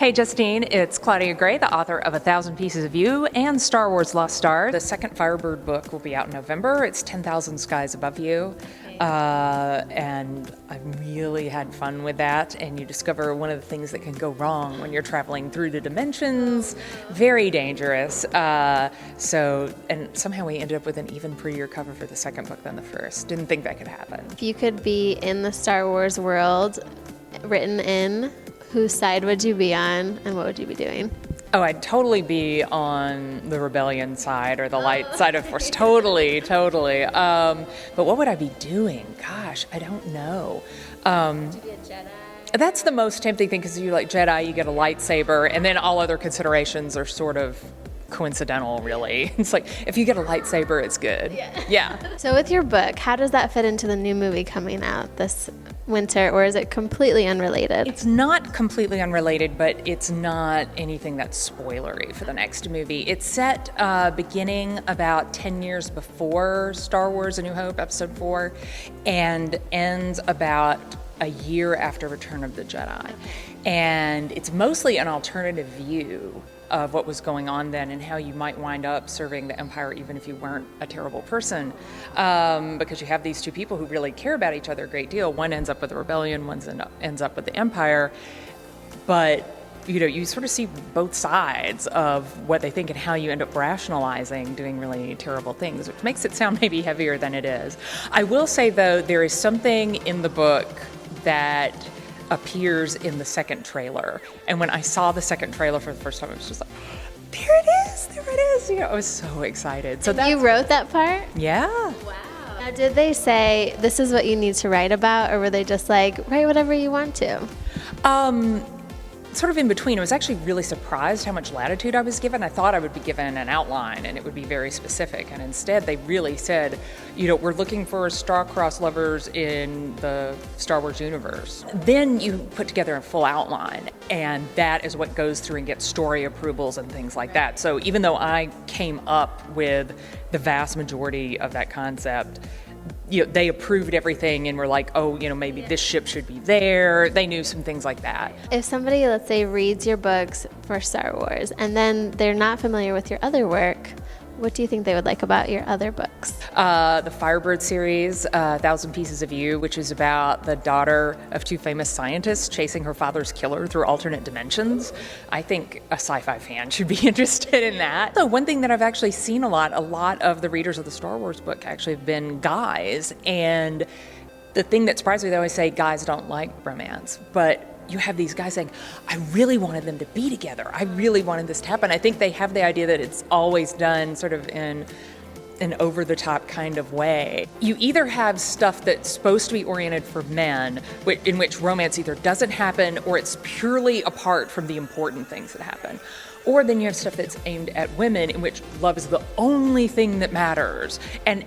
Hey Justine, it's Claudia Gray, the author of 1,000 Pieces of You and Star Wars Lost Stars. The second Firebird book will be out in November. It's 10,000 Skies Above You. And I really had fun with that, and you discover one of the things that can go wrong when you're traveling through the dimensions. Very dangerous. And somehow we ended up with an even prettier cover for the second book than the first. Didn't think that could happen. If you could be in the Star Wars world, written in, whose side would you be on, and what would you be doing? Oh, I'd totally be on the rebellion side or the light side of Force. Totally. But what would I be doing? Gosh, I don't know. To be a Jedi? That's the most tempting thing, because you like Jedi, you get a lightsaber, and then all other considerations are sort of coincidental, really. It's like, if you get a lightsaber, it's good. Yeah. So with your book, how does that fit into the new movie coming out this winter, or is it completely unrelated? It's not completely unrelated, but it's not anything that's spoilery for the next movie. It's set beginning about 10 years before Star Wars: A New Hope, Episode 4, and ends about a year after Return of the Jedi. And it's mostly an alternative view of what was going on then and how you might wind up serving the Empire even if you weren't a terrible person, because you have these two people who really care about each other a great deal. One ends up with the rebellion, one ends up with the Empire, but you sort of see both sides of what they think and how you end up rationalizing doing really terrible things, which makes it sound maybe heavier than it is. I will say, though, there is something in the book that appears in the second trailer. And when I saw the second trailer for the first time, I was just like, there it is. I was so excited. So you wrote that part? Yeah. Wow. Now, did they say, this is what you need to write about, or were they just like, write whatever you want to? Sort of in between. I was actually really surprised how much latitude I was given. I thought I would be given an outline and it would be very specific, and instead they really said, we're looking for star-crossed lovers in the Star Wars universe. Then you put together a full outline, and that is what goes through and gets story approvals and things like that. So even though I came up with the vast majority of that concept, they approved everything and were like, oh, maybe this ship should be there. They knew some things like that. If somebody, let's say, reads your books for Star Wars and then they're not familiar with your other work, what do you think they would like about your other books? The Firebird series, 1,000 Pieces of You, which is about the daughter of two famous scientists chasing her father's killer through alternate dimensions. I think a sci-fi fan should be interested in that. So one thing that I've actually seen a lot of the readers of the Star Wars book actually have been guys. And the thing that surprised me, they always say guys don't like romance, but you have these guys saying, I really wanted them to be together. I really wanted this to happen. I think they have the idea that it's always done sort of in an over-the-top kind of way. You either have stuff that's supposed to be oriented for men, in which romance either doesn't happen or it's purely apart from the important things that happen. Or then you have stuff that's aimed at women, in which love is the only thing that matters. And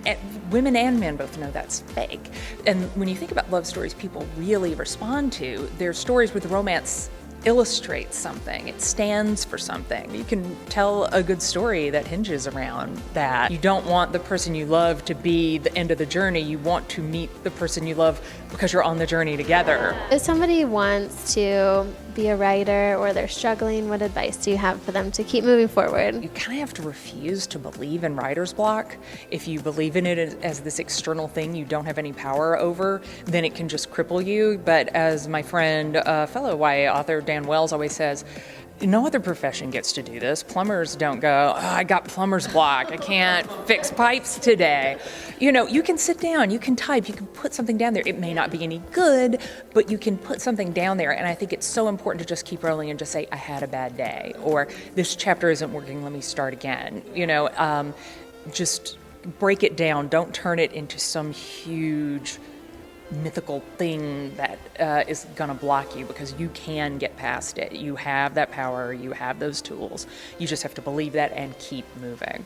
women and men both know that's fake. And when you think about love stories people really respond to, they're stories where the romance illustrates something. It stands for something. You can tell a good story that hinges around that. You don't want the person you love to be the end of the journey. You want to meet the person you love because you're on the journey together. If somebody wants to be a writer or they're struggling, what advice do you have for them to keep moving forward? You kind of have to refuse to believe in writer's block. If you believe in it as this external thing you don't have any power over, then it can just cripple you. But as my friend, fellow YA author Dan Wells always says, no other profession gets to do this. Plumbers don't go, I got plumber's block. I can't fix pipes today. You can sit down, you can type, you can put something down there. It may not be any good, but you can put something down there. And I think it's so important to just keep rolling and just say, I had a bad day, or this chapter isn't working, let me start again. Just break it down. Don't turn it into some huge mythical thing that is going to block you, because you can get past it. You have that power, you have those tools. You just have to believe that and keep moving.